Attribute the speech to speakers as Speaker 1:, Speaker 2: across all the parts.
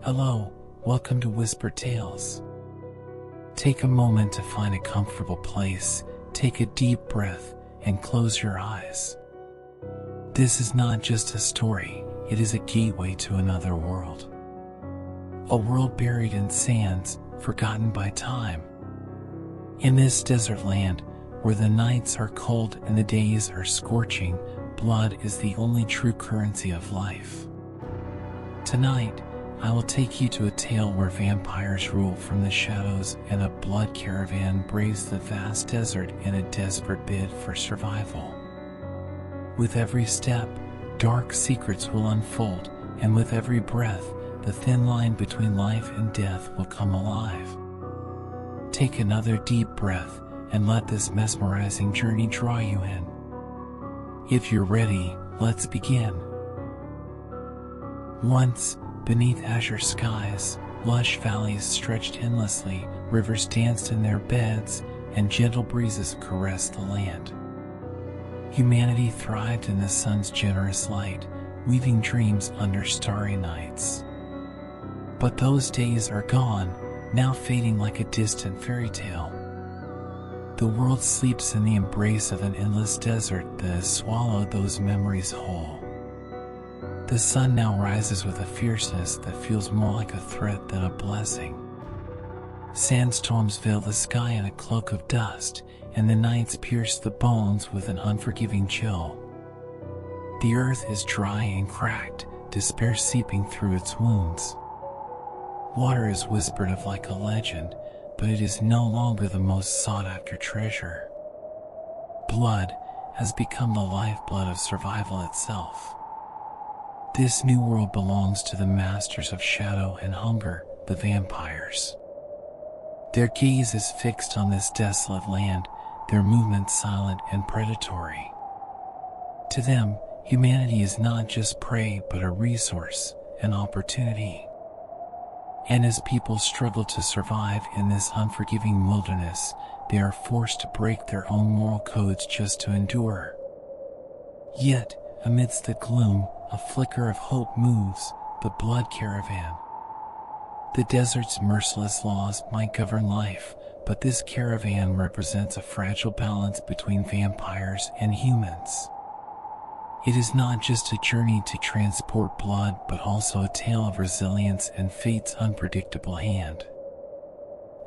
Speaker 1: Hello, welcome to Whisper Tales. Take a moment to find a comfortable place, take a deep breath, and close your eyes. This is not just a story, it is a gateway to another world. A world buried in sands, forgotten by time. In this desert land, where the nights are cold and the days are scorching, blood is the only true currency of life. Tonight, I will take you to a tale where vampires rule from the shadows and a blood caravan braves the vast desert in a desperate bid for survival. With every step, dark secrets will unfold, and with every breath, the thin line between life and death will come alive. Take another deep breath and let this mesmerizing journey draw you in. If you're ready, let's begin. Once, beneath azure skies, lush valleys stretched endlessly, rivers danced in their beds, and gentle breezes caressed the land. Humanity thrived in the sun's generous light, weaving dreams under starry nights. But those days are gone, now fading like a distant fairy tale. The world sleeps in the embrace of an endless desert that has swallowed those memories whole. The sun now rises with a fierceness that feels more like a threat than a blessing. Sandstorms veil the sky in a cloak of dust, and the nights pierce the bones with an unforgiving chill. The earth is dry and cracked, despair seeping through its wounds. Water is whispered of like a legend, but it is no longer the most sought-after treasure. Blood has become the lifeblood of survival itself. This new world belongs to the masters of shadow and hunger, the vampires. Their gaze is fixed on this desolate land, their movements silent and predatory. To them, humanity is not just prey but a resource, an opportunity. And as people struggle to survive in this unforgiving wilderness, they are forced to break their own moral codes just to endure. Yet, amidst the gloom, a flicker of hope moves, the Blood Caravan. The desert's merciless laws might govern life, but this caravan represents a fragile balance between vampires and humans. It is not just a journey to transport blood, but also a tale of resilience and fate's unpredictable hand.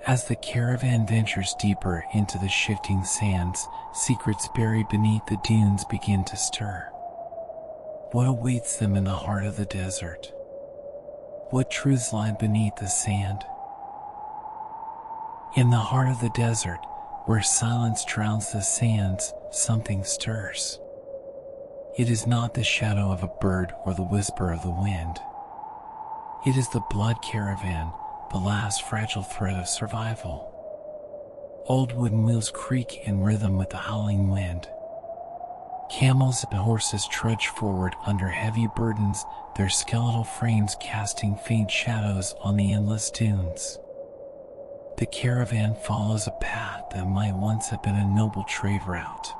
Speaker 1: As the caravan ventures deeper into the shifting sands, secrets buried beneath the dunes begin to stir. What awaits them in the heart of the desert? What truths lie beneath the sand? In the heart of the desert, where silence drowns the sands, something stirs. It is not the shadow of a bird or the whisper of the wind. It is the Blood Caravan, the last fragile thread of survival. Old wooden wheels creak in rhythm with the howling wind. Camels and horses trudge forward under heavy burdens, their skeletal frames casting faint shadows on the endless dunes. The caravan follows a path that might once have been a noble trade route.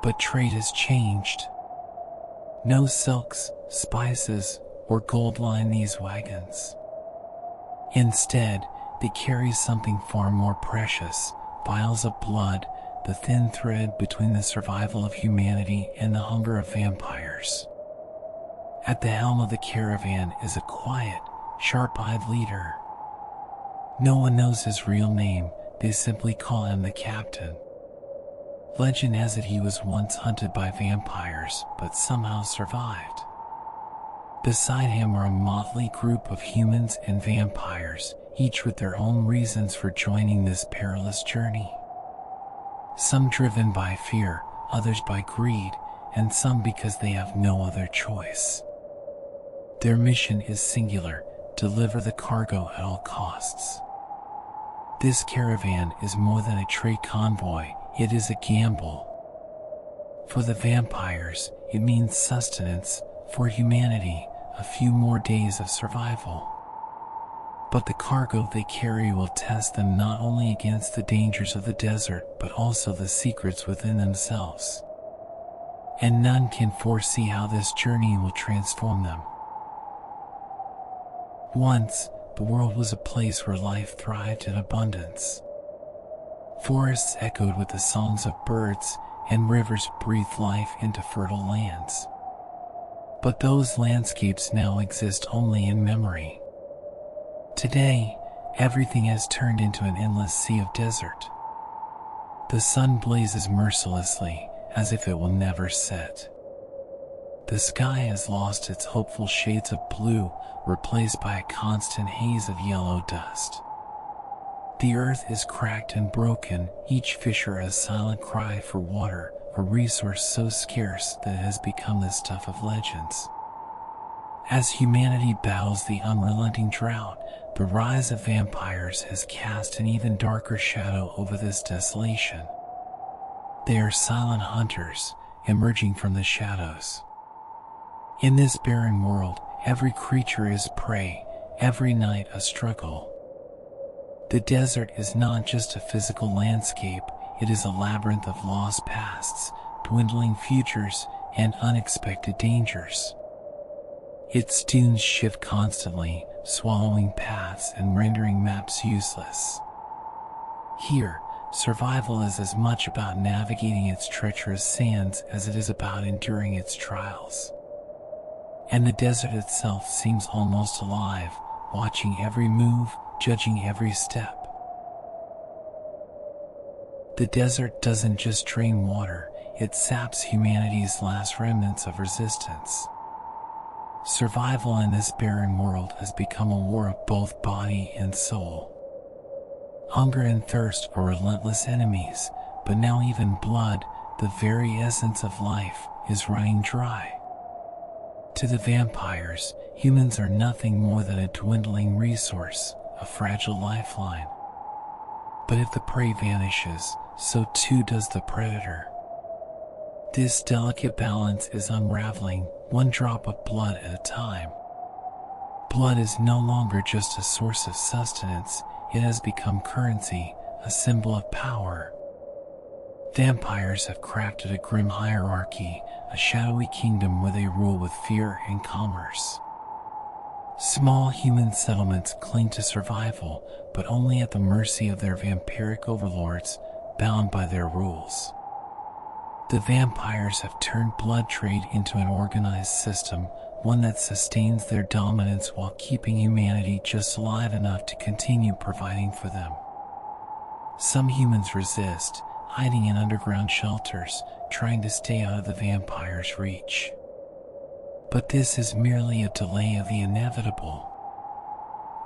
Speaker 1: But trade has changed. No silks, spices, or gold line these wagons. Instead, they carry something far more precious, vials of blood, the thin thread between the survival of humanity and the hunger of vampires. At the helm of the caravan is a quiet, sharp-eyed leader. No one knows his real name, they simply call him the captain. Legend has it he was once hunted by vampires, but somehow survived. Beside him are a motley group of humans and vampires, each with their own reasons for joining this perilous journey. Some driven by fear, others by greed, and some because they have no other choice. Their mission is singular: deliver the cargo at all costs. This caravan is more than a trade convoy, it is a gamble. For the vampires, it means sustenance; for humanity, a few more days of survival. But the cargo they carry will test them not only against the dangers of the desert, but also the secrets within themselves. And none can foresee how this journey will transform them. Once, the world was a place where life thrived in abundance. Forests echoed with the songs of birds, and rivers breathed life into fertile lands. But those landscapes now exist only in memory. Today, everything has turned into an endless sea of desert. The sun blazes mercilessly, as if it will never set. The sky has lost its hopeful shades of blue, replaced by a constant haze of yellow dust. The earth is cracked and broken, each fissure a silent cry for water, a resource so scarce that it has become the stuff of legends. As humanity battles the unrelenting drought, the rise of vampires has cast an even darker shadow over this desolation. They are silent hunters, emerging from the shadows. In this barren world, every creature is prey, every night a struggle. The desert is not just a physical landscape, it is a labyrinth of lost pasts, dwindling futures, and unexpected dangers. Its dunes shift constantly, swallowing paths and rendering maps useless. Here, survival is as much about navigating its treacherous sands as it is about enduring its trials. And the desert itself seems almost alive, watching every move, judging every step. The desert doesn't just drain water, it saps humanity's last remnants of resistance. Survival in this barren world has become a war of both body and soul. Hunger and thirst are relentless enemies, but now even blood, the very essence of life, is running dry. To the vampires, humans are nothing more than a dwindling resource, a fragile lifeline. But if the prey vanishes, so too does the predator. This delicate balance is unraveling, one drop of blood at a time. Blood is no longer just a source of sustenance, it has become currency, a symbol of power. Vampires have crafted a grim hierarchy, a shadowy kingdom where they rule with fear and commerce. Small human settlements cling to survival, but only at the mercy of their vampiric overlords, bound by their rules. The vampires have turned blood trade into an organized system, one that sustains their dominance while keeping humanity just alive enough to continue providing for them. Some humans resist, hiding in underground shelters, trying to stay out of the vampires' reach. But this is merely a delay of the inevitable.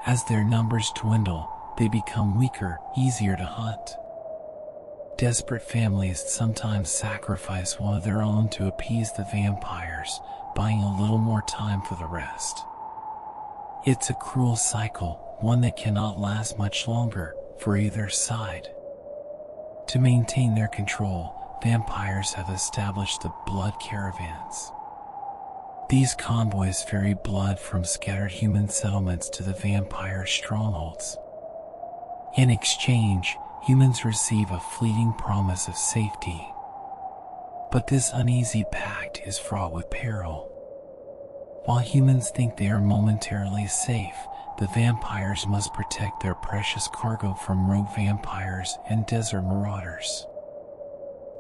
Speaker 1: As their numbers dwindle, they become weaker, easier to hunt. Desperate families sometimes sacrifice one of their own to appease the vampires, buying a little more time for the rest. It's a cruel cycle, one that cannot last much longer, for either side. To maintain their control, vampires have established the Blood Caravans. These convoys ferry blood from scattered human settlements to the vampire strongholds. In exchange, humans receive a fleeting promise of safety. But this uneasy pact is fraught with peril. While humans think they are momentarily safe, the vampires must protect their precious cargo from rogue vampires and desert marauders.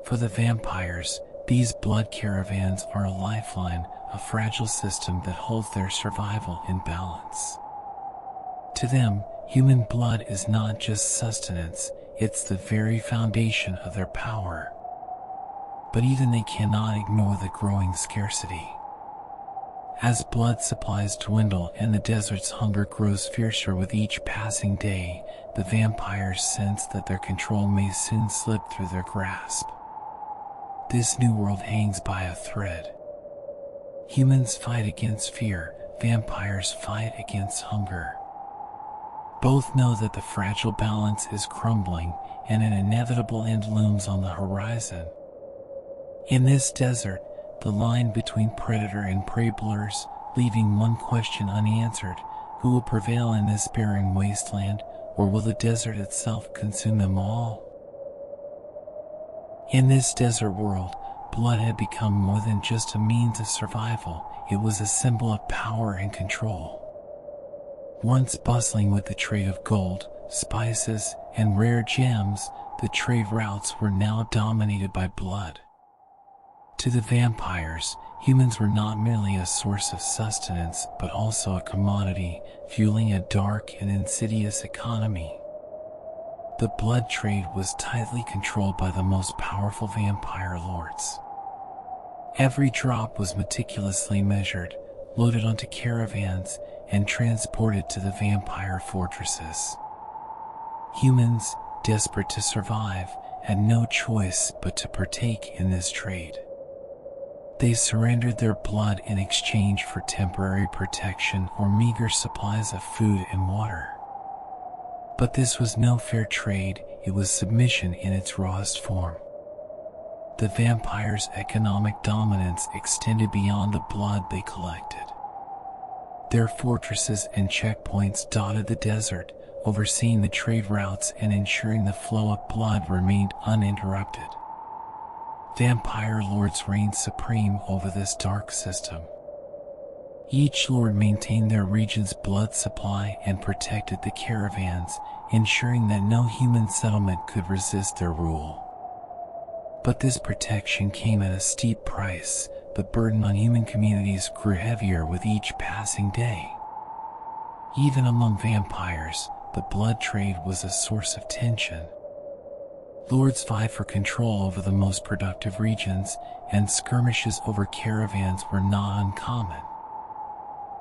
Speaker 1: For the vampires, these blood caravans are a lifeline, a fragile system that holds their survival in balance. To them, human blood is not just sustenance, it's the very foundation of their power. But even they cannot ignore the growing scarcity. As blood supplies dwindle and the desert's hunger grows fiercer with each passing day, the vampires sense that their control may soon slip through their grasp. This new world hangs by a thread. Humans fight against fear, vampires fight against hunger. Both know that the fragile balance is crumbling and an inevitable end looms on the horizon. In this desert, the line between predator and prey blurs, leaving one question unanswered: who will prevail in this barren wasteland, or will the desert itself consume them all? In this desert world, blood had become more than just a means of survival, it was a symbol of power and control. Once bustling with the trade of gold, spices, and rare gems, the trade routes were now dominated by blood. To the vampires, humans were not merely a source of sustenance but also a commodity, fueling a dark and insidious economy. The blood trade was tightly controlled by the most powerful vampire lords. Every drop was meticulously measured, loaded onto caravans, and transported to the vampire fortresses. Humans, desperate to survive, had no choice but to partake in this trade. They surrendered their blood in exchange for temporary protection or meager supplies of food and water. But this was no fair trade, it was submission in its rawest form. The vampires' economic dominance extended beyond the blood they collected. Their fortresses and checkpoints dotted the desert, overseeing the trade routes and ensuring the flow of blood remained uninterrupted. Vampire lords reigned supreme over this dark system. Each lord maintained their region's blood supply and protected the caravans, ensuring that no human settlement could resist their rule. But this protection came at a steep price. The burden on human communities grew heavier with each passing day. Even among vampires, the blood trade was a source of tension. Lords vied for control over the most productive regions, and skirmishes over caravans were not uncommon.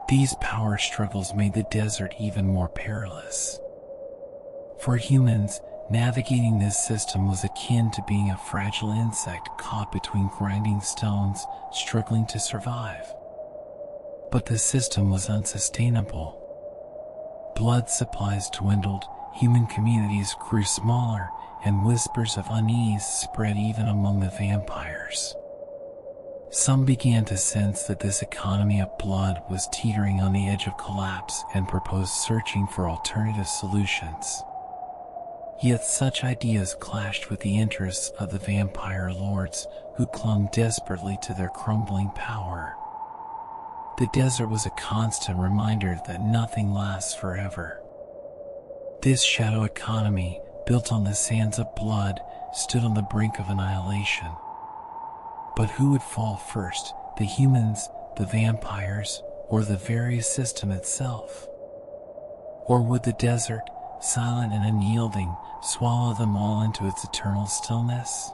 Speaker 1: These power struggles made the desert even more perilous. For humans, navigating this system was akin to being a fragile insect caught between grinding stones, struggling to survive. But the system was unsustainable. Blood supplies dwindled, human communities grew smaller, and whispers of unease spread even among the vampires. Some began to sense that this economy of blood was teetering on the edge of collapse and proposed searching for alternative solutions. Yet such ideas clashed with the interests of the vampire lords, who clung desperately to their crumbling power. The desert was a constant reminder that nothing lasts forever. This shadow economy, built on the sands of blood, stood on the brink of annihilation. But who would fall first, the humans, the vampires, or the very system itself? Or would the desert, silent and unyielding, swallow them all into its eternal stillness?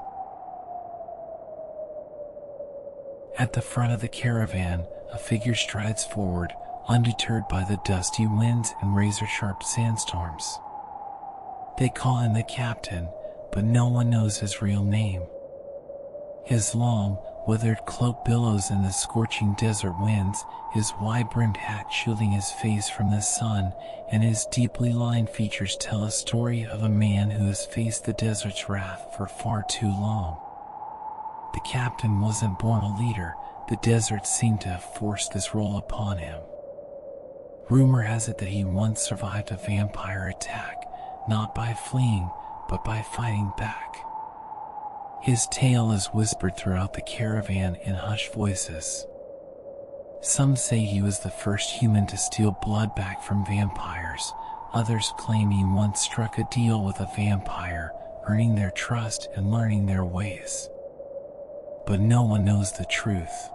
Speaker 1: At the front of the caravan, a figure strides forward, undeterred by the dusty winds and razor-sharp sandstorms. They call him the captain, but no one knows his real name. His long, weathered cloak billows in the scorching desert winds, his wide-brimmed hat shielding his face from the sun, and his deeply lined features tell a story of a man who has faced the desert's wrath for far too long. The captain wasn't born a leader, the desert seemed to have forced this role upon him. Rumor has it that he once survived a vampire attack, not by fleeing, but by fighting back. His tale is whispered throughout the caravan in hushed voices. Some say he was the first human to steal blood back from vampires. Others claim he once struck a deal with a vampire, earning their trust and learning their ways. But no one knows the truth.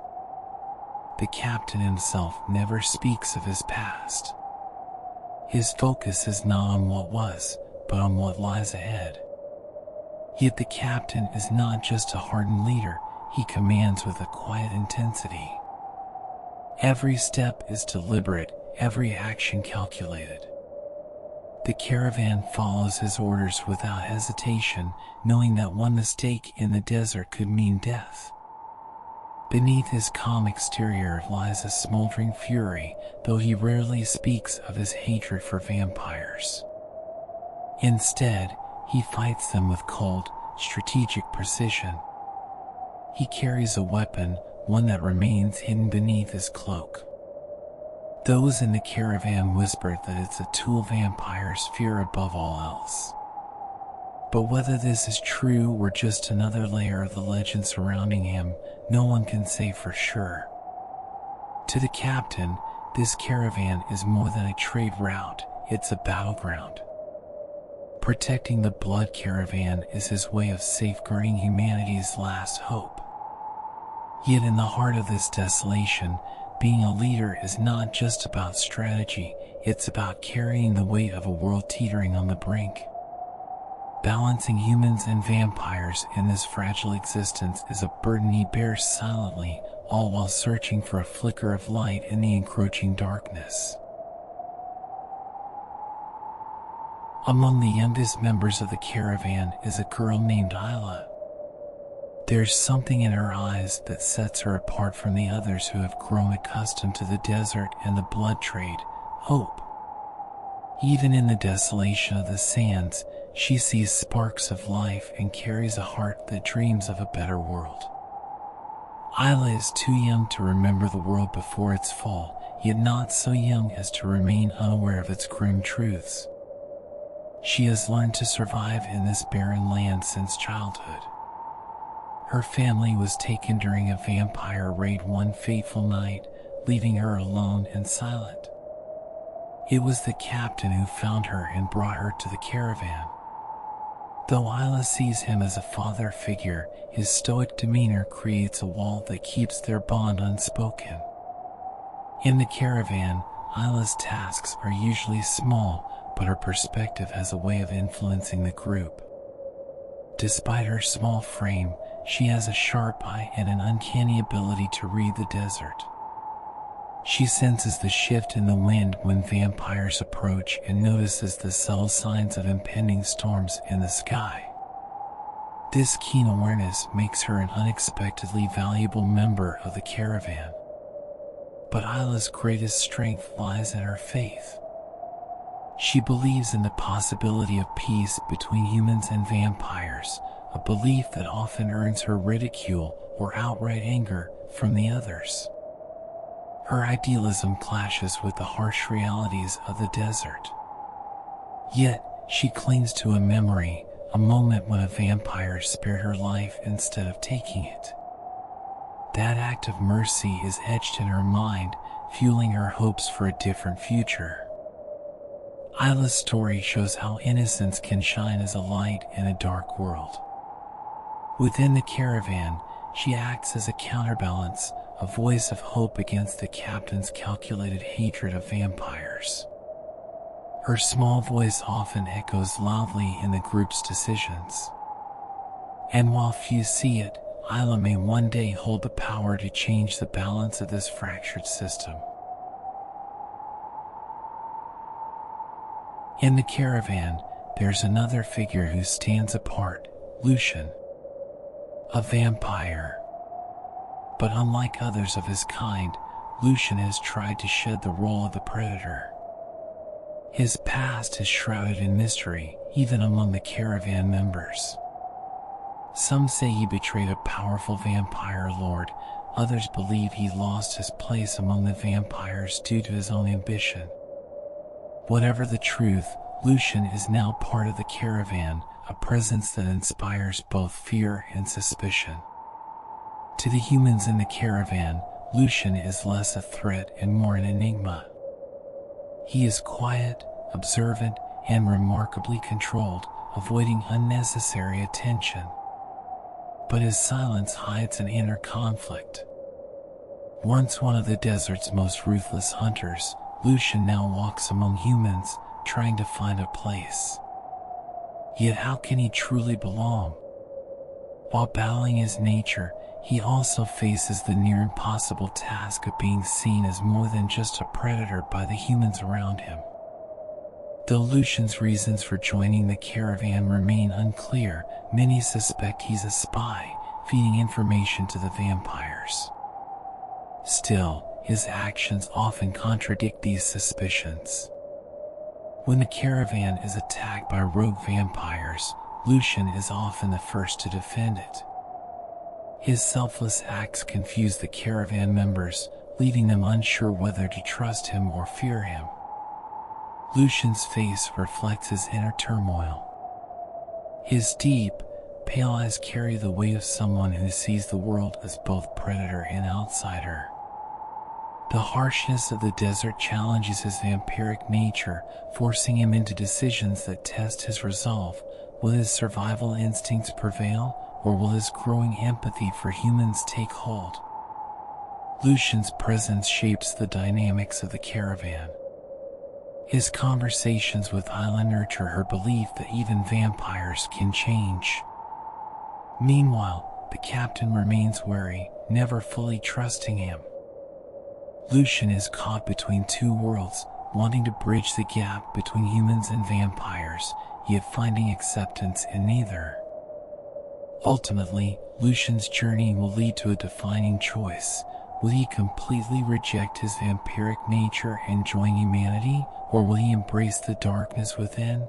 Speaker 1: The captain himself never speaks of his past. His focus is not on what was, but on what lies ahead. Yet the captain is not just a hardened leader, he commands with a quiet intensity. Every step is deliberate, every action calculated. The caravan follows his orders without hesitation, knowing that one mistake in the desert could mean death. Beneath his calm exterior lies a smoldering fury, though he rarely speaks of his hatred for vampires. Instead, he fights them with cold, strategic precision. He carries a weapon, one that remains hidden beneath his cloak. Those in the caravan whispered that it's a tool vampires fear above all else. But whether this is true or just another layer of the legend surrounding him, no one can say for sure. To the captain, this caravan is more than a trade route, it's a battleground. Protecting the Blood Caravan is his way of safeguarding humanity's last hope. Yet in the heart of this desolation, being a leader is not just about strategy, it's about carrying the weight of a world teetering on the brink. Balancing humans and vampires in this fragile existence is a burden he bears silently, all while searching for a flicker of light in the encroaching darkness. Among the youngest members of the caravan is a girl named Isla. There's something in her eyes that sets her apart from the others who have grown accustomed to the desert and the blood trade: hope. Even in the desolation of the sands, she sees sparks of life and carries a heart that dreams of a better world. Isla is too young to remember the world before its fall, yet not so young as to remain unaware of its grim truths. She has learned to survive in this barren land since childhood. Her family was taken during a vampire raid one fateful night, leaving her alone and silent. It was the captain who found her and brought her to the caravan. Though Isla sees him as a father figure, his stoic demeanor creates a wall that keeps their bond unspoken. In the caravan, Isla's tasks are usually small, but her perspective has a way of influencing the group. Despite her small frame, she has a sharp eye and an uncanny ability to read the desert. She senses the shift in the wind when vampires approach and notices the subtle signs of impending storms in the sky. This keen awareness makes her an unexpectedly valuable member of the caravan. But Isla's greatest strength lies in her faith. She believes in the possibility of peace between humans and vampires, a belief that often earns her ridicule or outright anger from the others. Her idealism clashes with the harsh realities of the desert. Yet, she clings to a memory, a moment when a vampire spared her life instead of taking it. That act of mercy is etched in her mind, fueling her hopes for a different future. Isla's story shows how innocence can shine as a light in a dark world. Within the caravan, she acts as a counterbalance, a voice of hope against the captain's calculated hatred of vampires. Her small voice often echoes loudly in the group's decisions. And while few see it, Isla may one day hold the power to change the balance of this fractured system. In the caravan, there's another figure who stands apart: Lucian, a vampire. But unlike others of his kind, Lucian has tried to shed the role of the predator. His past is shrouded in mystery, even among the caravan members. Some say he betrayed a powerful vampire lord, others believe he lost his place among the vampires due to his own ambition. Whatever the truth, Lucian is now part of the caravan, a presence that inspires both fear and suspicion. To the humans in the caravan, Lucian is less a threat and more an enigma. He is quiet, observant, and remarkably controlled, avoiding unnecessary attention. But his silence hides an inner conflict. Once one of the desert's most ruthless hunters, Lucian now walks among humans, trying to find a place. Yet how can he truly belong? While battling his nature, he also faces the near impossible task of being seen as more than just a predator by the humans around him. Though Lucian's reasons for joining the caravan remain unclear, many suspect he's a spy, feeding information to the vampires. Still, his actions often contradict these suspicions. When the caravan is attacked by rogue vampires, Lucian is often the first to defend it. His selfless acts confuse the caravan members, leaving them unsure whether to trust him or fear him. Lucian's face reflects his inner turmoil. His deep, pale eyes carry the weight of someone who sees the world as both predator and outsider. The harshness of the desert challenges his vampiric nature, forcing him into decisions that test his resolve. Will his survival instincts prevail, or will his growing empathy for humans take hold? Lucian's presence shapes the dynamics of the caravan. His conversations with Isla nurture her belief that even vampires can change. Meanwhile, the captain remains wary, never fully trusting him. Lucian is caught between two worlds, wanting to bridge the gap between humans and vampires, yet finding acceptance in neither. Ultimately, Lucian's journey will lead to a defining choice. Will he completely reject his vampiric nature and join humanity, or will he embrace the darkness within?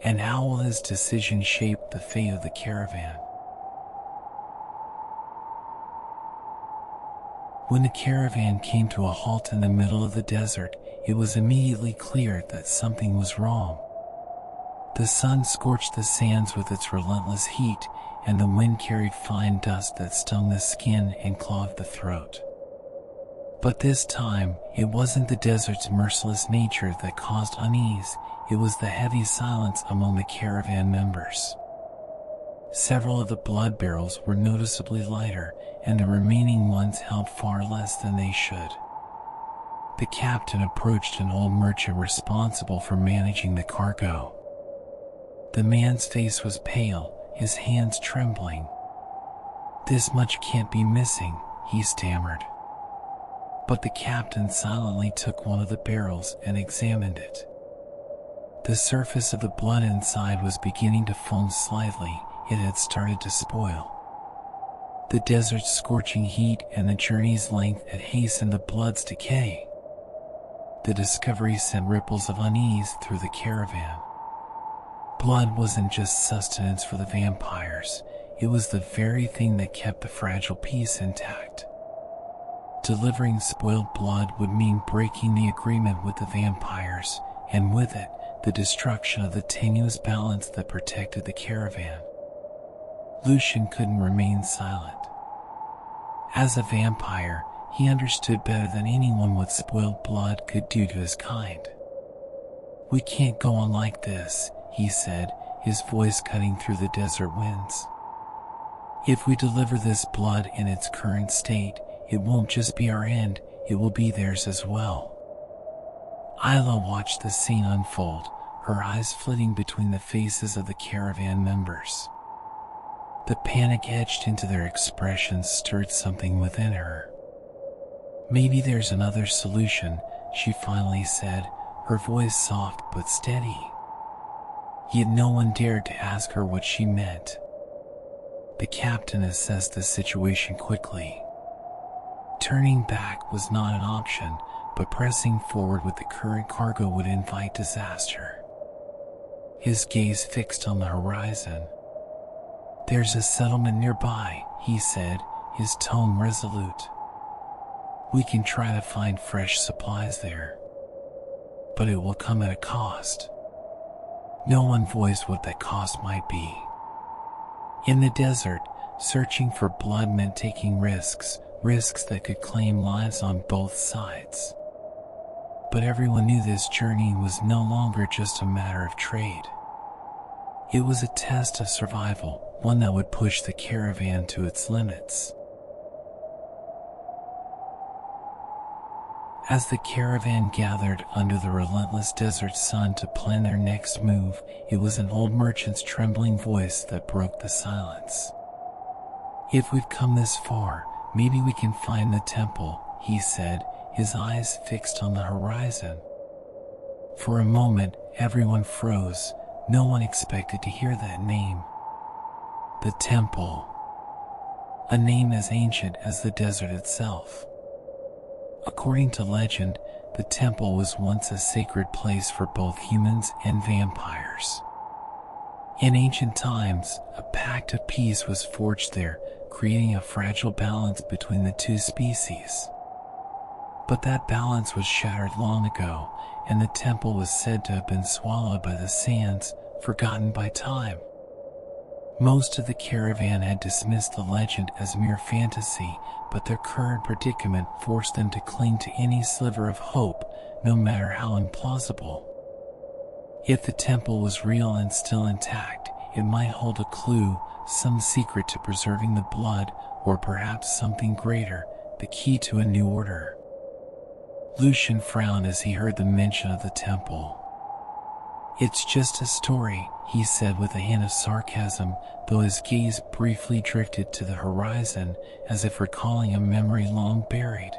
Speaker 1: And how will his decision shape the fate of the caravan? When the caravan came to a halt in the middle of the desert, it was immediately clear that something was wrong. The sun scorched the sands with its relentless heat, and the wind carried fine dust that stung the skin and clogged the throat. But this time, it wasn't the desert's merciless nature that caused unease, it was the heavy silence among the caravan members. Several of the blood barrels were noticeably lighter, and the remaining ones held far less than they should. The captain approached an old merchant responsible for managing the cargo. The man's face was pale, his hands trembling. "This much can't be missing," he stammered. But the captain silently took one of the barrels and examined it. The surface of the blood inside was beginning to foam slightly. It had started to spoil. The desert's scorching heat and the journey's length had hastened the blood's decay. The discovery sent ripples of unease through the caravan. Blood wasn't just sustenance for the vampires, it was the very thing that kept the fragile peace intact. Delivering spoiled blood would mean breaking the agreement with the vampires, and with it, the destruction of the tenuous balance that protected the caravan. Lucian couldn't remain silent. As a vampire, he understood better than anyone what spoiled blood could do to his kind. "We can't go on like this," he said, his voice cutting through the desert winds. "If we deliver this blood in its current state, it won't just be our end, it will be theirs as well." Isla watched the scene unfold, her eyes flitting between the faces of the caravan members. The panic etched into their expressions stirred something within her. "Maybe there's another solution," she finally said, her voice soft but steady. Yet no one dared to ask her what she meant. The captain assessed the situation quickly. Turning back was not an option, but pressing forward with the current cargo would invite disaster. His gaze fixed on the horizon. "There's a settlement nearby," he said, his tone resolute. "We can try to find fresh supplies there. But it will come at a cost." No one voiced what that cost might be. In the desert, searching for blood meant taking risks that could claim lives on both sides. But everyone knew this journey was no longer just a matter of trade. It was a test of survival, one that would push the caravan to its limits. As the caravan gathered under the relentless desert sun to plan their next move, it was an old merchant's trembling voice that broke the silence. "If we've come this far, maybe we can find the temple," he said, his eyes fixed on the horizon. For a moment, everyone froze. No one expected to hear that name. The temple. A name as ancient as the desert itself. According to legend, the temple was once a sacred place for both humans and vampires. In ancient times, a pact of peace was forged there, creating a fragile balance between the two species. But that balance was shattered long ago, and the temple was said to have been swallowed by the sands, forgotten by time. Most of the caravan had dismissed the legend as mere fantasy, but their current predicament forced them to cling to any sliver of hope, no matter how implausible. If the temple was real and still intact, it might hold a clue, some secret to preserving the blood, or perhaps something greater, the key to a new order. Lucian frowned as he heard the mention of the temple. "It's just a story," he said with a hint of sarcasm, though his gaze briefly drifted to the horizon, as if recalling a memory long buried.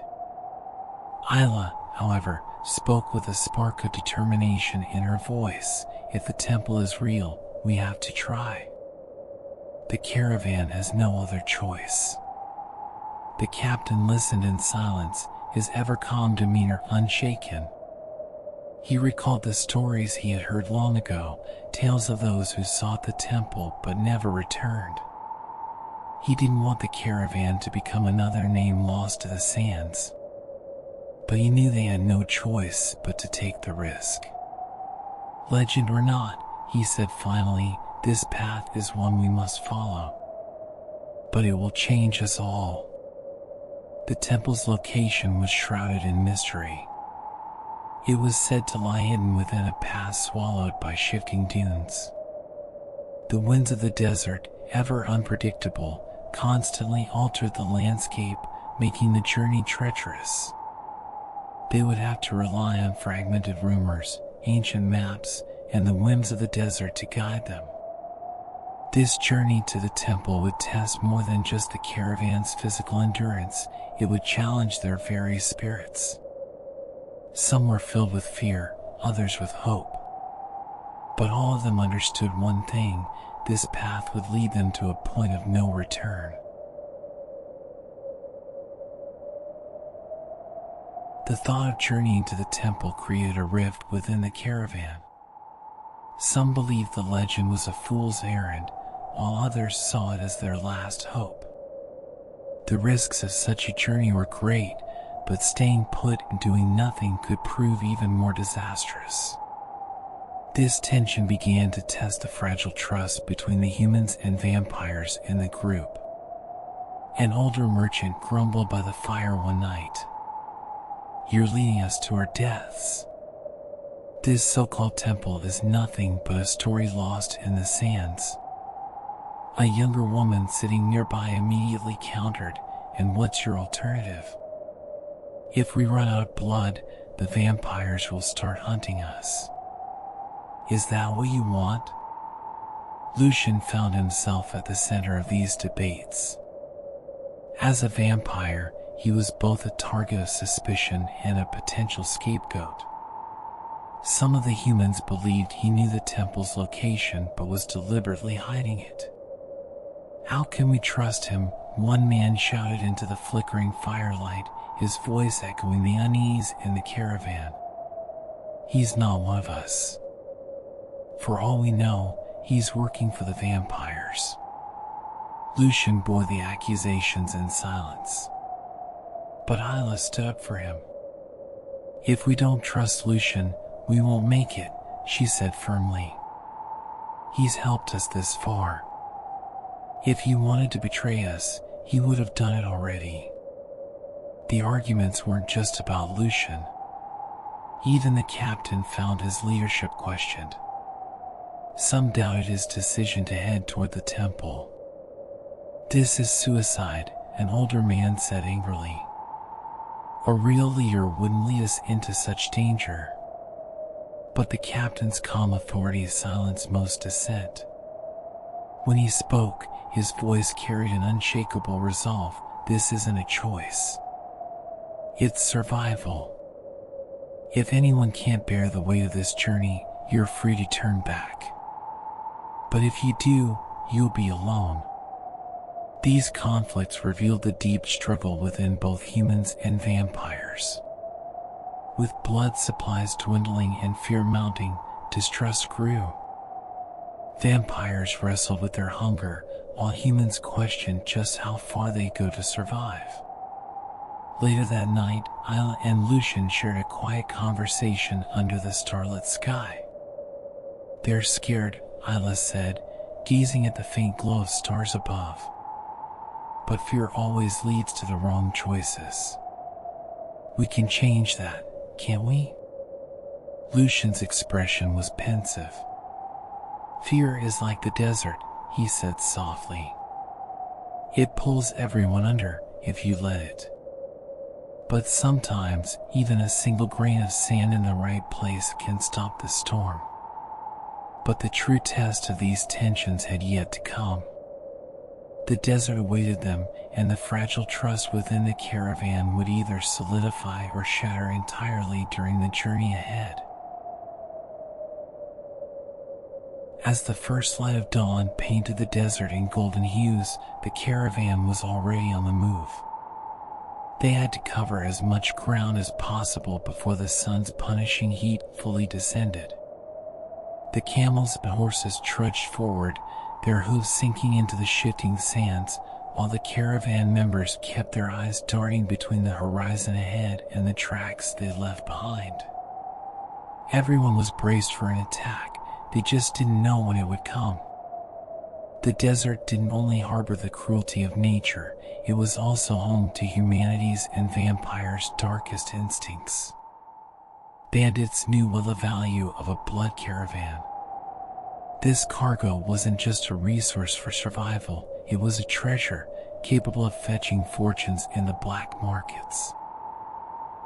Speaker 1: Isla, however, spoke with a spark of determination in her voice. "If the temple is real, we have to try. The caravan has no other choice." The captain listened in silence, his ever-calm demeanor unshaken. He recalled the stories he had heard long ago, tales of those who sought the temple but never returned. He didn't want the caravan to become another name lost to the sands, but he knew they had no choice but to take the risk. "Legend or not," he said finally, "this path is one we must follow. But it will change us all." The temple's location was shrouded in mystery. It was said to lie hidden within a pass swallowed by shifting dunes. The winds of the desert, ever unpredictable, constantly altered the landscape, making the journey treacherous. They would have to rely on fragmented rumors, ancient maps, and the whims of the desert to guide them. This journey to the temple would test more than just the caravan's physical endurance, it would challenge their very spirits. Some were filled with fear, others with hope. But all of them understood one thing: this path would lead them to a point of no return. The thought of journeying to the temple created a rift within the caravan. Some believed the legend was a fool's errand, while others saw it as their last hope. The risks of such a journey were great, but staying put and doing nothing could prove even more disastrous. This tension began to test the fragile trust between the humans and vampires in the group. An older merchant grumbled by the fire one night. "You're leading us to our deaths. This so-called temple is nothing but a story lost in the sands." A younger woman sitting nearby immediately countered, "And what's your alternative? If we run out of blood, the vampires will start hunting us. Is that what you want?" Lucian found himself at the center of these debates. As a vampire, he was both a target of suspicion and a potential scapegoat. Some of the humans believed he knew the temple's location but was deliberately hiding it. "How can we trust him?" one man shouted into the flickering firelight, his voice echoing the unease in the caravan. "He's not one of us. For all we know, he's working for the vampires." Lucian bore the accusations in silence. But Isla stood up for him. "If we don't trust Lucian, we won't make it," she said firmly. "He's helped us this far. If he wanted to betray us, he would have done it already." The arguments weren't just about Lucian. Even the captain found his leadership questioned. Some doubted his decision to head toward the temple. "This is suicide," an older man said angrily. "A real leader wouldn't lead us into such danger." But the captain's calm authority silenced most dissent. When he spoke, his voice carried an unshakable resolve. "This isn't a choice. It's survival. If anyone can't bear the weight of this journey, you're free to turn back. But if you do, you'll be alone." These conflicts revealed the deep struggle within both humans and vampires. With blood supplies dwindling and fear mounting, distrust grew. Vampires wrestled with their hunger, while humans questioned just how far they'd go to survive. Later that night, Isla and Lucian shared a quiet conversation under the starlit sky. "They're scared," Isla said. gazing at the faint glow of stars above. But fear always leads to the wrong choices. We can change that, can't we? Lucian's expression was pensive. Fear is like the desert, he said softly. It pulls everyone under if you let it. But sometimes, even a single grain of sand in the right place can stop the storm. But the true test of these tensions had yet to come. The desert awaited them, and the fragile trust within the caravan would either solidify or shatter entirely during the journey ahead. As the first light of dawn painted the desert in golden hues, the caravan was already on the move. They had to cover as much ground as possible before the sun's punishing heat fully descended. The camels and horses trudged forward, their hooves sinking into the shifting sands, while the caravan members kept their eyes darting between the horizon ahead and the tracks they left behind. Everyone was braced for an attack. They just didn't know when it would come. The desert didn't only harbor the cruelty of nature, it was also home to humanity's and vampires' darkest instincts. Bandits knew well the value of a blood caravan. This cargo wasn't just a resource for survival, it was a treasure, capable of fetching fortunes in the black markets.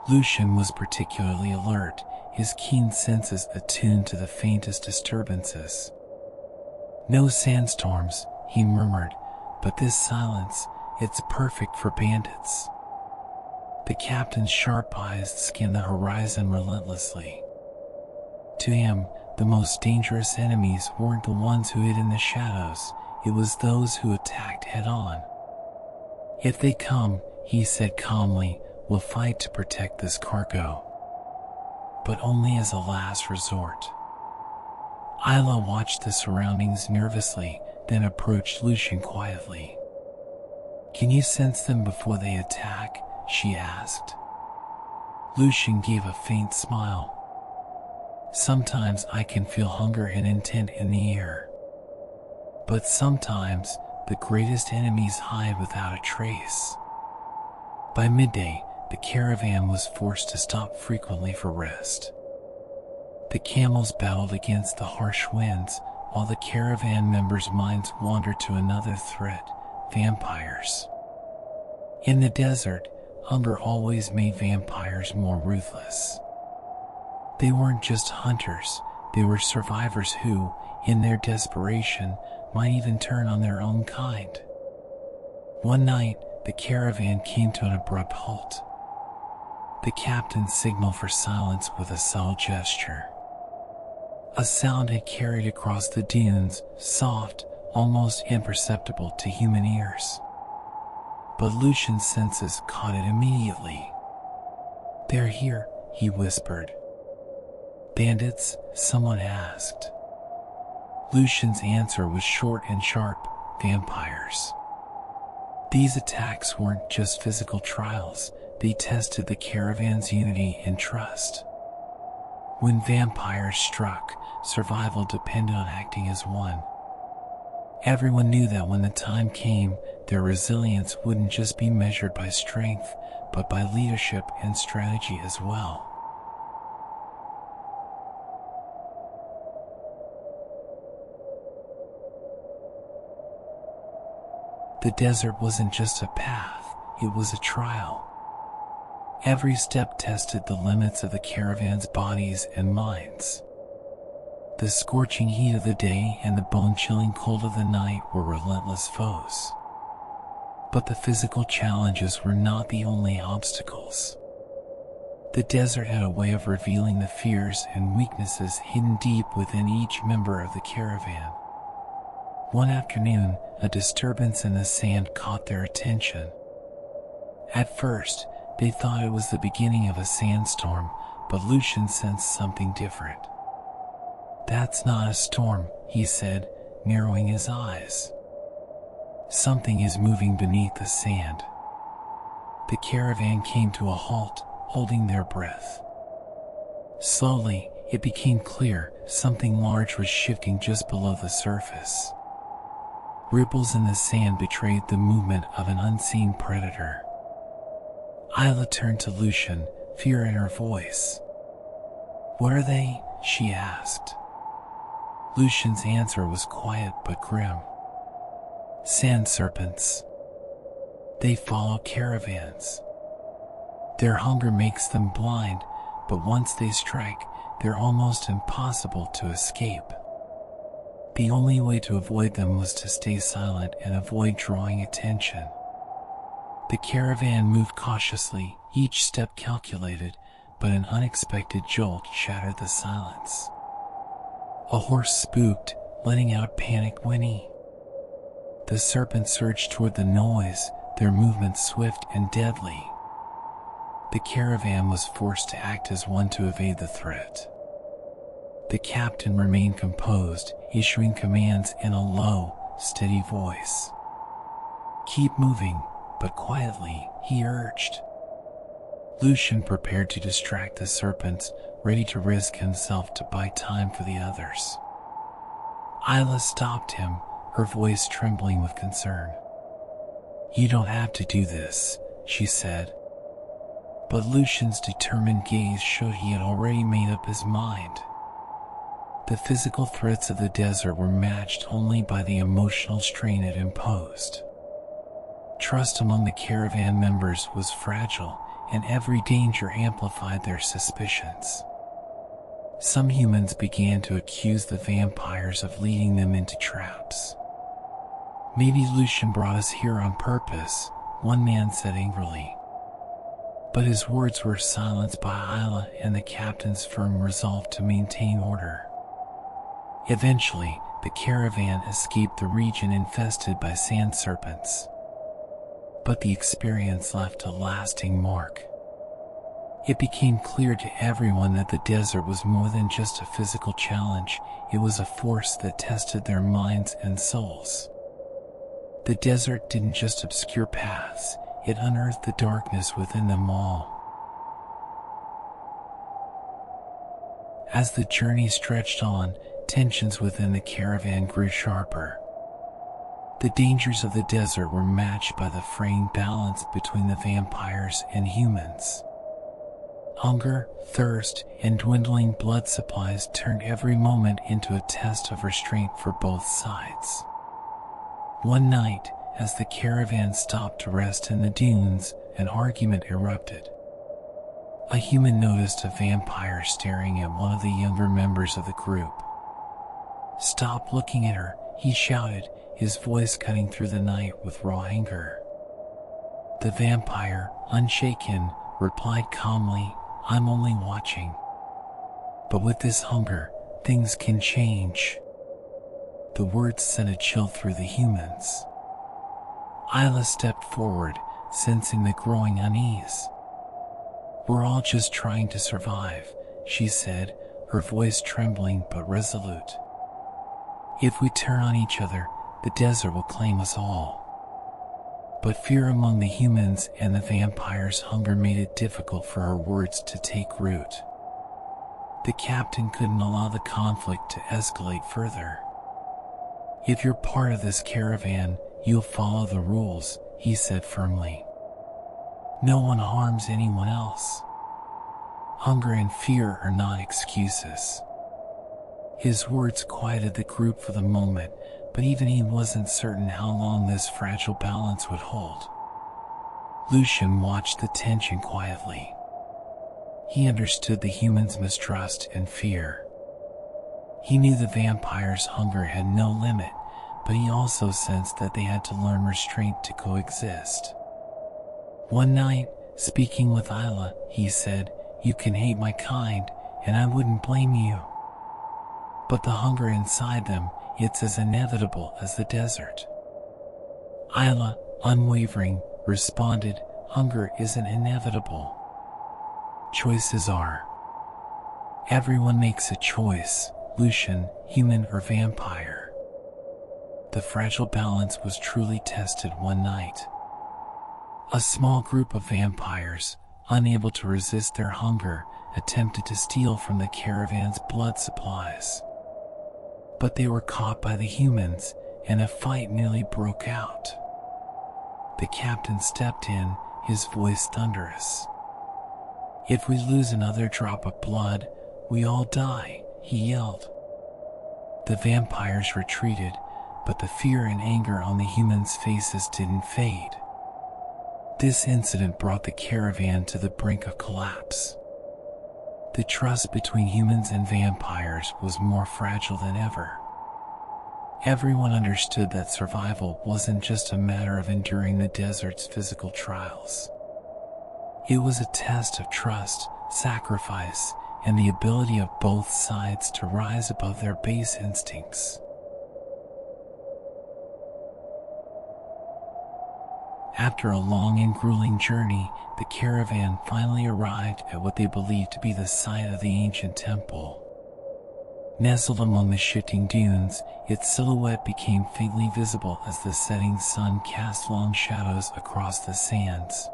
Speaker 1: Lucian was particularly alert, his keen senses attuned to the faintest disturbances. No sandstorms, he murmured, but this silence, it's perfect for bandits. The captain's sharp eyes scanned the horizon relentlessly. To him, the most dangerous enemies weren't the ones who hid in the shadows, it was those who attacked head-on. If they come, he said calmly, we'll fight to protect this cargo. But only as a last resort. Isla watched the surroundings nervously, then approached Lucian quietly. Can you sense them before they attack? She asked. Lucian gave a faint smile. Sometimes I can feel hunger and intent in the air. But sometimes, the greatest enemies hide without a trace. By midday, the caravan was forced to stop frequently for rest. The camels battled against the harsh winds, while the caravan members' minds wandered to another threat, vampires. In the desert, hunger always made vampires more ruthless. They weren't just hunters, they were survivors who, in their desperation, might even turn on their own kind. One night, the caravan came to an abrupt halt. The captain signaled for silence with a subtle gesture. A sound had carried across the dunes, soft, almost imperceptible to human ears. But Lucian's senses caught it immediately. They're here, he whispered. Bandits? Someone asked. Lucian's answer was short and sharp, vampires. These attacks weren't just physical trials, they tested the caravan's unity and trust. When vampires struck, survival depended on acting as one. Everyone knew that when the time came, their resilience wouldn't just be measured by strength, but by leadership and strategy as well. The desert wasn't just a path, it was a trial. Every step tested the limits of the caravan's bodies and minds. The scorching heat of the day and the bone-chilling cold of the night were relentless foes. But the physical challenges were not the only obstacles. The desert had a way of revealing the fears and weaknesses hidden deep within each member of the caravan. One afternoon, a disturbance in the sand caught their attention. At first, they thought it was the beginning of a sandstorm, but Lucian sensed something different. That's not a storm, he said, narrowing his eyes. Something is moving beneath the sand. The caravan came to a halt, holding their breath. Slowly, it became clear, something large was shifting just below the surface. Ripples in the sand betrayed the movement of an unseen predator. Isla turned to Lucian, fear in her voice. "What are they?" she asked. Lucian's answer was quiet but grim. "Sand serpents. They follow caravans. Their hunger makes them blind, but once they strike, they're almost impossible to escape. The only way to avoid them was to stay silent and avoid drawing attention." The caravan moved cautiously, each step calculated, but an unexpected jolt shattered the silence. A horse spooked, letting out panic whinny. The serpents surged toward the noise, their movements swift and deadly. The caravan was forced to act as one to evade the threat. The captain remained composed, issuing commands in a low, steady voice. "Keep moving, but quietly," he urged. Lucian prepared to distract the serpents, ready to risk himself to buy time for the others. Isla stopped him, her voice trembling with concern. "You don't have to do this," she said. But Lucian's determined gaze showed he had already made up his mind. The physical threats of the desert were matched only by the emotional strain it imposed. Trust among the caravan members was fragile, and every danger amplified their suspicions. Some humans began to accuse the vampires of leading them into traps. "Maybe Lucian brought us here on purpose," one man said angrily. But his words were silenced by Isla and the captain's firm resolve to maintain order. Eventually, the caravan escaped the region infested by sand serpents. But the experience left a lasting mark. It became clear to everyone that the desert was more than just a physical challenge, it was a force that tested their minds and souls. The desert didn't just obscure paths, it unearthed the darkness within them all. As the journey stretched on, tensions within the caravan grew sharper. The dangers of the desert were matched by the fraying balance between the vampires and humans. Hunger, thirst, and dwindling blood supplies turned every moment into a test of restraint for both sides. One night, as the caravan stopped to rest in the dunes, an argument erupted. A human noticed a vampire staring at one of the younger members of the group. "Stop looking at her," he shouted, his voice cutting through the night with raw anger. The vampire, unshaken, replied calmly, "I'm only watching. But with this hunger, things can change." The words sent a chill through the humans. Isla stepped forward, sensing the growing unease. "We're all just trying to survive," she said, her voice trembling but resolute. "If we turn on each other, the desert will claim us all." But fear among the humans and the vampires' hunger made it difficult for her words to take root. The captain couldn't allow the conflict to escalate further. "If you're part of this caravan, you'll follow the rules," he said firmly. "No one harms anyone else. Hunger and fear are not excuses." His words quieted the group for the moment, but even he wasn't certain how long this fragile balance would hold. Lucian watched the tension quietly. He understood the humans' mistrust and fear. He knew the vampires' hunger had no limit, but he also sensed that they had to learn restraint to coexist. One night, speaking with Isla, he said, "You can hate my kind, and I wouldn't blame you. But the hunger inside them, it's as inevitable as the desert." Isla, unwavering, responded, "Hunger isn't inevitable. Choices are. Everyone makes a choice, Lucian, human or vampire." The fragile balance was truly tested one night. A small group of vampires, unable to resist their hunger, attempted to steal from the caravan's blood supplies. But they were caught by the humans, and a fight nearly broke out. The captain stepped in, his voice thunderous. "If we lose another drop of blood, we all die," he yelled. The vampires retreated, but the fear and anger on the humans' faces didn't fade. This incident brought the caravan to the brink of collapse. The trust between humans and vampires was more fragile than ever. Everyone understood that survival wasn't just a matter of enduring the desert's physical trials. It was a test of trust, sacrifice, and the ability of both sides to rise above their base instincts. After a long and grueling journey, the caravan finally arrived at what they believed to be the site of the ancient temple. Nestled among the shifting dunes, its silhouette became faintly visible as the setting sun cast long shadows across the sands.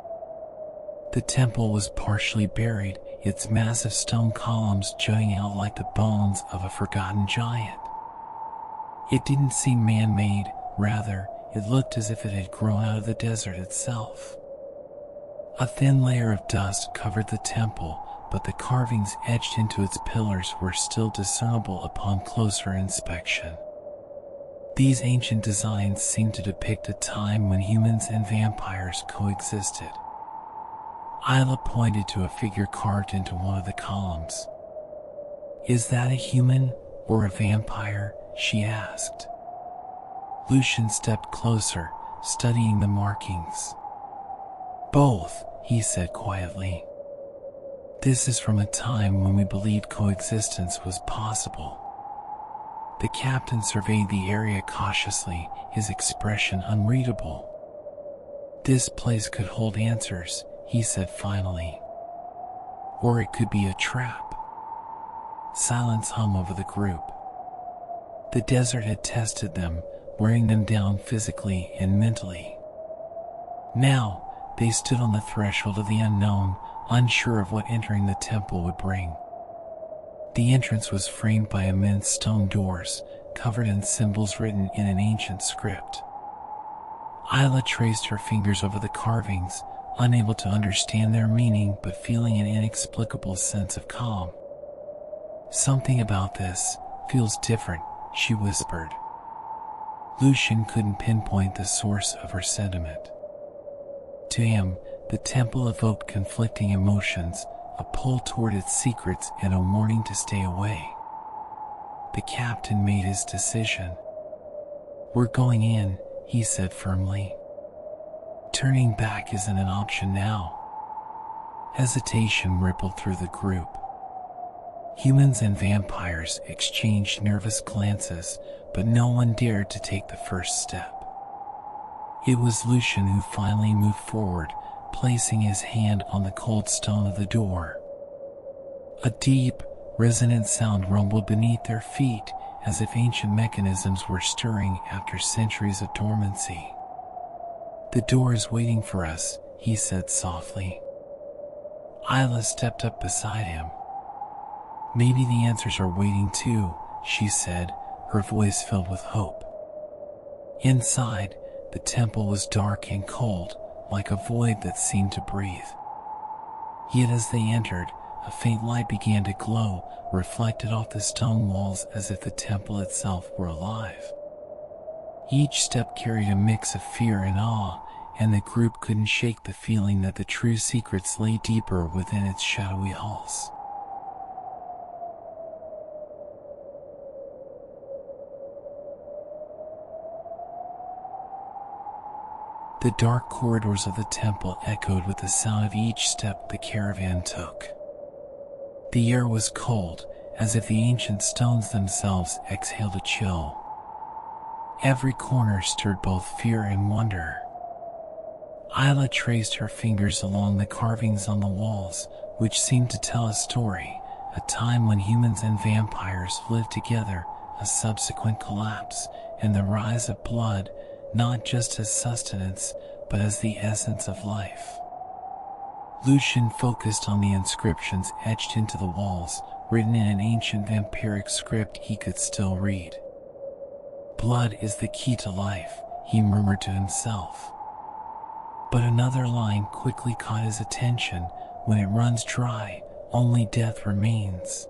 Speaker 1: The temple was partially buried, its massive stone columns jutting out like the bones of a forgotten giant. It didn't seem man-made, rather, it looked as if it had grown out of the desert itself. A thin layer of dust covered the temple, but the carvings etched into its pillars were still discernible upon closer inspection. These ancient designs seemed to depict a time when humans and vampires coexisted. Isla pointed to a figure carved into one of the columns. "Is that a human or a vampire?" she asked. Lucian stepped closer, studying the markings. "Both," he said quietly. "This is from a time when we believed coexistence was possible." The captain surveyed the area cautiously, his expression unreadable. "This place could hold answers," he said finally. "Or it could be a trap." Silence hung over the group. The desert had tested them, wearing them down physically and mentally. Now, they stood on the threshold of the unknown, unsure of what entering the temple would bring. The entrance was framed by immense stone doors, covered in symbols written in an ancient script. Isla traced her fingers over the carvings, unable to understand their meaning but feeling an inexplicable sense of calm. "Something about this feels different," she whispered. Lucian couldn't pinpoint the source of her sentiment. To him, the temple evoked conflicting emotions, a pull toward its secrets and a warning to stay away. The captain made his decision. "We're going in," he said firmly. "Turning back isn't an option now." Hesitation rippled through the group. Humans and vampires exchanged nervous glances, but no one dared to take the first step. It was Lucian who finally moved forward, placing his hand on the cold stone of the door. A deep, resonant sound rumbled beneath their feet, as if ancient mechanisms were stirring after centuries of dormancy. "The door is waiting for us," he said softly. Isla stepped up beside him. "Maybe the answers are waiting too," she said, her voice filled with hope. Inside, the temple was dark and cold, like a void that seemed to breathe. Yet as they entered, a faint light began to glow, reflected off the stone walls as if the temple itself were alive. Each step carried a mix of fear and awe, and the group couldn't shake the feeling that the true secrets lay deeper within its shadowy halls. The dark corridors of the temple echoed with the sound of each step the caravan took. The air was cold, as if the ancient stones themselves exhaled a chill. Every corner stirred both fear and wonder. Isla traced her fingers along the carvings on the walls, which seemed to tell a story, a time when humans and vampires lived together, a subsequent collapse, and the rise of blood, not just as sustenance, but as the essence of life. Lucian focused on the inscriptions etched into the walls, written in an ancient vampiric script he could still read. Blood is the key to life, he murmured to himself. But another line quickly caught his attention. When it runs dry, only death remains.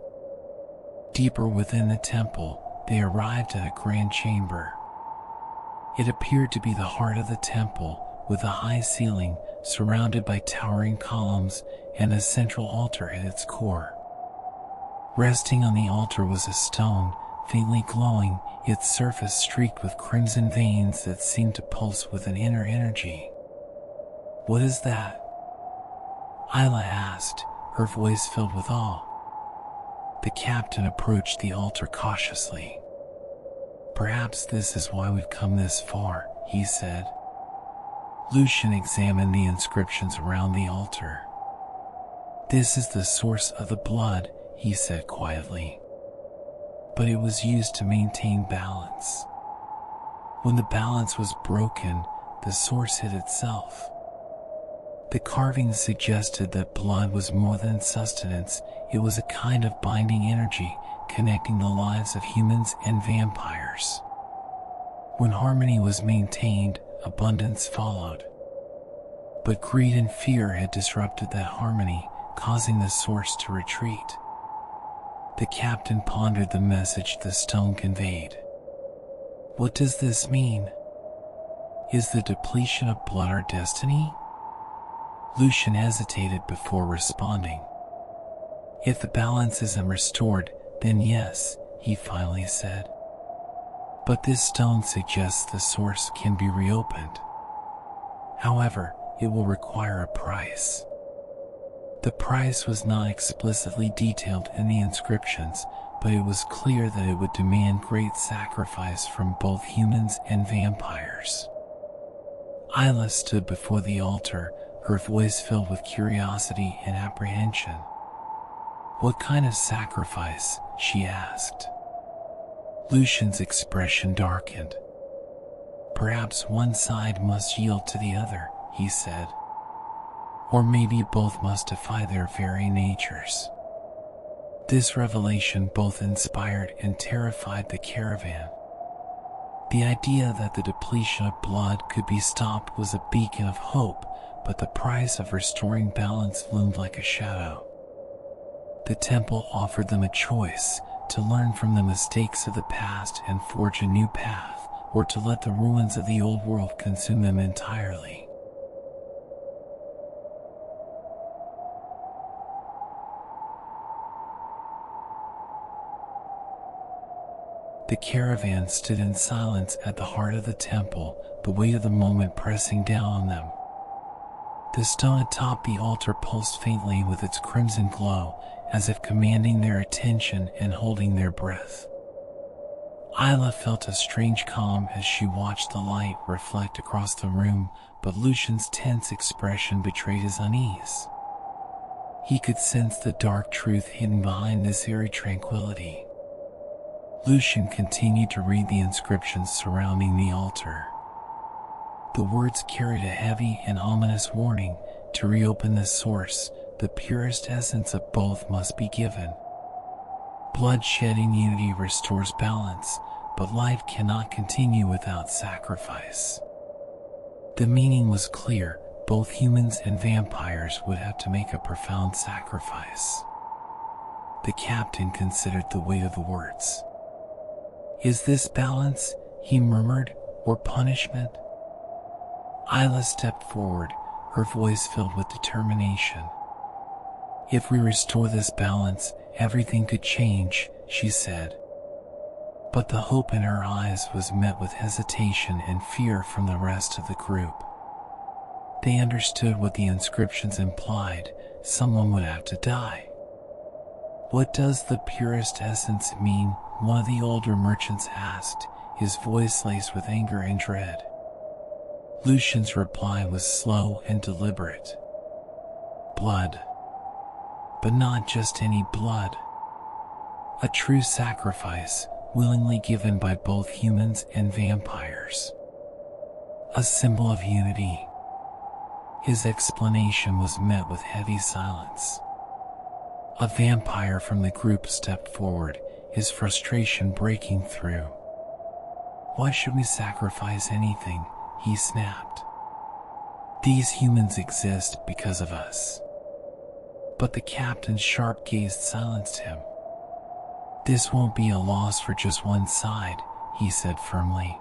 Speaker 1: Deeper within the temple, they arrived at a grand chamber. It appeared to be the heart of the temple, with a high ceiling surrounded by towering columns and a central altar at its core. Resting on the altar was a stone, faintly glowing, its surface streaked with crimson veins that seemed to pulse with an inner energy. "What is that?" Isla asked, her voice filled with awe. The captain approached the altar cautiously. "Perhaps this is why we've come this far," he said. Lucian examined the inscriptions around the altar. "This is the source of the blood," he said quietly. "But it was used to maintain balance. When the balance was broken, the source hid itself." The carvings suggested that blood was more than sustenance, it was a kind of binding energy connecting the lives of humans and vampires. When harmony was maintained, abundance followed. But greed and fear had disrupted that harmony, causing the source to retreat. The captain pondered the message the stone conveyed. "What does this mean? Is the depletion of blood our destiny?" Lucian hesitated before responding. "If the balance isn't restored, then yes," he finally said. "But this stone suggests the source can be reopened. However, it will require a price." The price was not explicitly detailed in the inscriptions, but it was clear that it would demand great sacrifice from both humans and vampires. Isla stood before the altar, her voice filled with curiosity and apprehension. "What kind of sacrifice?" she asked. Lucian's expression darkened. "Perhaps one side must yield to the other," he said. "Or maybe both must defy their very natures." This revelation both inspired and terrified the caravan. The idea that the depletion of blood could be stopped was a beacon of hope, but the price of restoring balance loomed like a shadow. The temple offered them a choice: to learn from the mistakes of the past and forge a new path, or to let the ruins of the old world consume them entirely. The caravan stood in silence at the heart of the temple, the weight of the moment pressing down on them. The stone atop the altar pulsed faintly with its crimson glow, as if commanding their attention and holding their breath. Isla felt a strange calm as she watched the light reflect across the room, but Lucian's tense expression betrayed his unease. He could sense the dark truth hidden behind this eerie tranquility. Lucian continued to read the inscriptions surrounding the altar. The words carried a heavy and ominous warning: to reopen the source, the purest essence of both must be given. Bloodshed in unity restores balance, but life cannot continue without sacrifice. The meaning was clear: both humans and vampires would have to make a profound sacrifice. The captain considered the weight of the words. "Is this balance," he murmured, "or punishment?" Isla stepped forward, her voice filled with determination. "If we restore this balance, everything could change," she said. But the hope in her eyes was met with hesitation and fear from the rest of the group. They understood what the inscriptions implied: someone would have to die. "What does the purest essence mean?" one of the older merchants asked, his voice laced with anger and dread. Lucian's reply was slow and deliberate. "Blood. But not just any blood. A true sacrifice, willingly given by both humans and vampires. A symbol of unity." His explanation was met with heavy silence. A vampire from the group stepped forward, his frustration breaking through. Why should we sacrifice anything? He snapped. These humans exist because of us. But the captain's sharp gaze silenced him. This won't be a loss for just one side, he said firmly.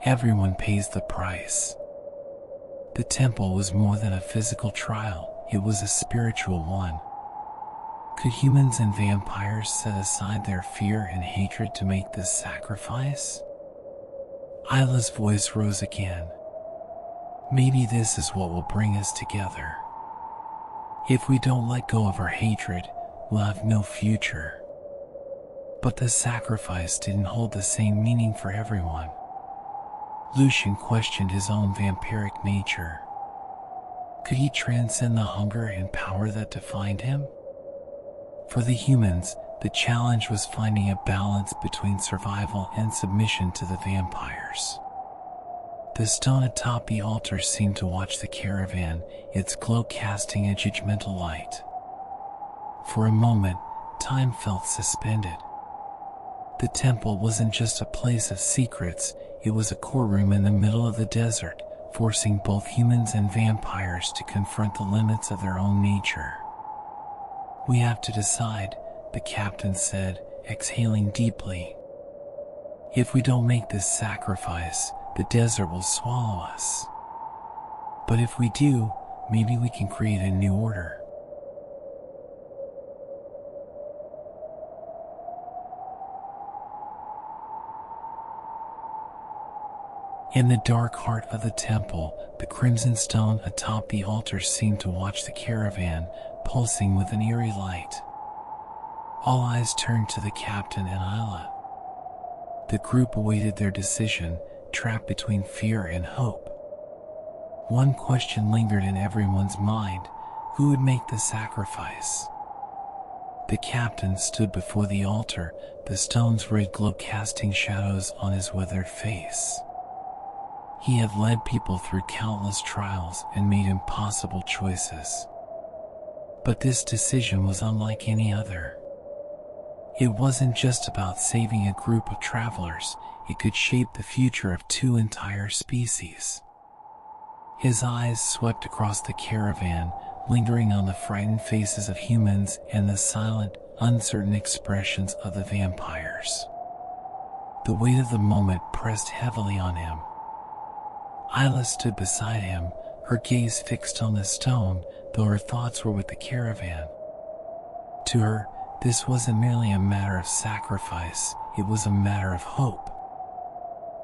Speaker 1: Everyone pays the price. The temple was more than a physical trial, it was a spiritual one. Could humans and vampires set aside their fear and hatred to make this sacrifice? Isla's voice rose again. Maybe this is what will bring us together. If we don't let go of our hatred, we'll have no future. But the sacrifice didn't hold the same meaning for everyone. Lucian questioned his own vampiric nature. Could he transcend the hunger and power that defined him? For the humans, the challenge was finding a balance between survival and submission to the vampires. The stone atop the altar seemed to watch the caravan, its glow casting a judgmental light. For a moment, time felt suspended. The temple wasn't just a place of secrets, it was a courtroom in the middle of the desert, forcing both humans and vampires to confront the limits of their own nature. We have to decide, the captain said, exhaling deeply. If we don't make this sacrifice, the desert will swallow us. But if we do, maybe we can create a new order. In the dark heart of the temple, the crimson stone atop the altar seemed to watch the caravan, pulsing with an eerie light. All eyes turned to the captain and Isla. The group awaited their decision, trapped between fear and hope. One question lingered in everyone's mind: who would make the sacrifice? The captain stood before the altar, the stone's red glow casting shadows on his weathered face. He had led people through countless trials and made impossible choices. But this decision was unlike any other. It wasn't just about saving a group of travelers, it could shape the future of two entire species. His eyes swept across the caravan, lingering on the frightened faces of humans and the silent, uncertain expressions of the vampires. The weight of the moment pressed heavily on him. Isla stood beside him, her gaze fixed on the stone, though her thoughts were with the caravan. To her, this wasn't merely a matter of sacrifice, it was a matter of hope.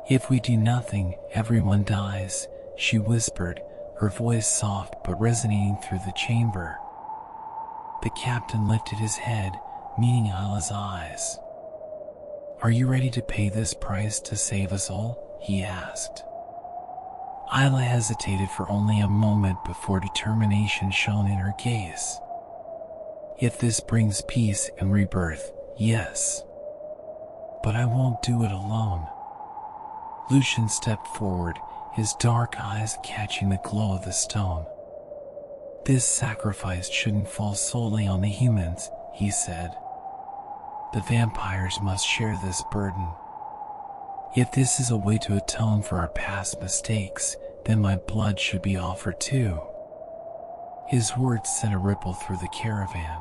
Speaker 1: If we do nothing, everyone dies, she whispered, her voice soft but resonating through the chamber. The captain lifted his head, meeting Isla's eyes. Are you ready to pay this price to save us all? He asked. Isla hesitated for only a moment before determination shone in her gaze. If this brings peace and rebirth, yes. But I won't do it alone. Lucian stepped forward, his dark eyes catching the glow of the stone. This sacrifice shouldn't fall solely on the humans, he said. The vampires must share this burden. If this is a way to atone for our past mistakes, then my blood should be offered too. His words sent a ripple through the caravan.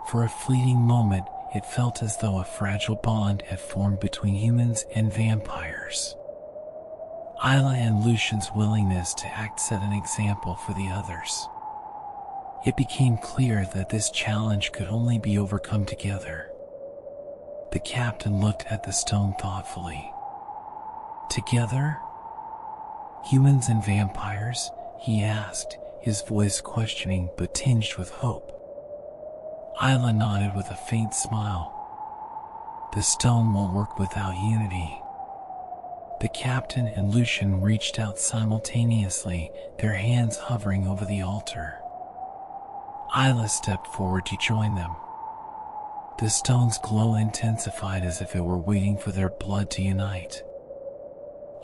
Speaker 1: For a fleeting moment, it felt as though a fragile bond had formed between humans and vampires. Isla and Lucian's willingness to act set an example for the others. It became clear that this challenge could only be overcome together. The captain looked at the stone thoughtfully. Together? Humans and vampires? He asked, his voice questioning but tinged with hope. Isla nodded with a faint smile. The stone won't work without unity. The captain and Lucian reached out simultaneously, their hands hovering over the altar. Isla stepped forward to join them. The stone's glow intensified as if it were waiting for their blood to unite.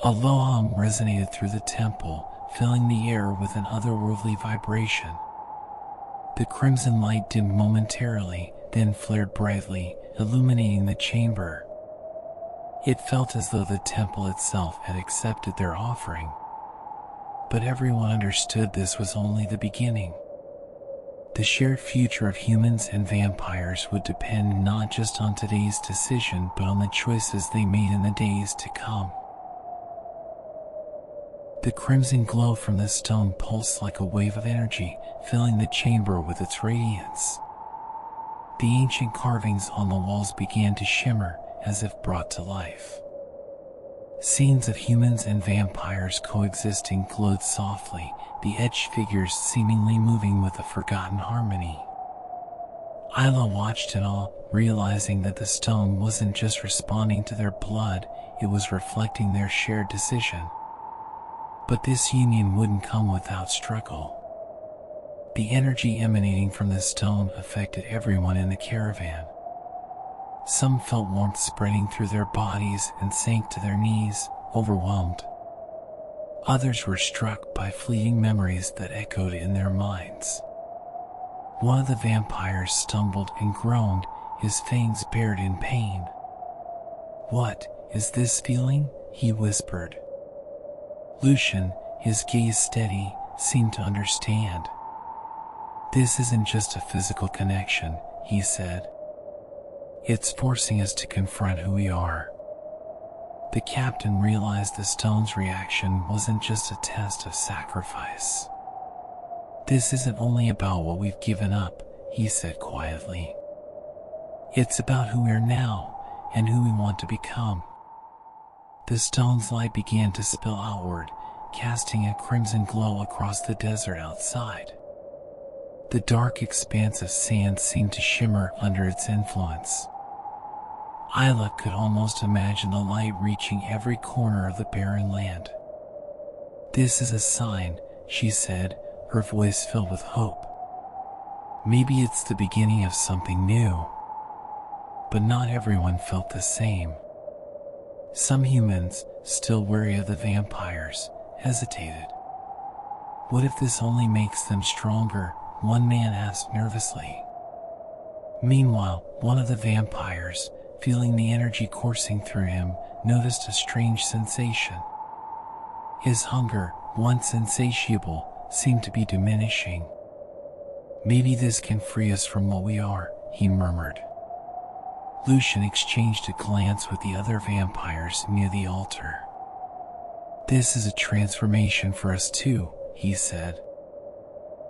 Speaker 1: A low hum resonated through the temple, filling the air with an otherworldly vibration. The crimson light dimmed momentarily, then flared brightly, illuminating the chamber. It felt as though the temple itself had accepted their offering. But everyone understood this was only the beginning. The shared future of humans and vampires would depend not just on today's decision but on the choices they made in the days to come. The crimson glow from the stone pulsed like a wave of energy, filling the chamber with its radiance. The ancient carvings on the walls began to shimmer, as if brought to life. Scenes of humans and vampires coexisting glowed softly, the etched figures seemingly moving with a forgotten harmony. Isla watched it all, realizing that the stone wasn't just responding to their blood, it was reflecting their shared decision. But this union wouldn't come without struggle. The energy emanating from the stone affected everyone in the caravan. Some felt warmth spreading through their bodies and sank to their knees, overwhelmed. Others were struck by fleeting memories that echoed in their minds. One of the vampires stumbled and groaned, his fangs bared in pain. "What is this feeling?" he whispered. Lucian, his gaze steady, seemed to understand. "This isn't just a physical connection," he said. "It's forcing us to confront who we are." The captain realized the stone's reaction wasn't just a test of sacrifice. "This isn't only about what we've given up," he said quietly. "It's about who we are now and who we want to become." The stone's light began to spill outward, casting a crimson glow across the desert outside. The dark expanse of sand seemed to shimmer under its influence. Isla could almost imagine the light reaching every corner of the barren land. "This is a sign," she said, her voice filled with hope. "Maybe it's the beginning of something new." But not everyone felt the same. Some humans, still wary of the vampires, hesitated. "What if this only makes them stronger?" one man asked nervously. Meanwhile, one of the vampires, feeling the energy coursing through him, noticed a strange sensation. His hunger, once insatiable, seemed to be diminishing. "Maybe this can free us from what we are," he murmured. Lucian exchanged a glance with the other vampires near the altar. "This is a transformation for us too," he said.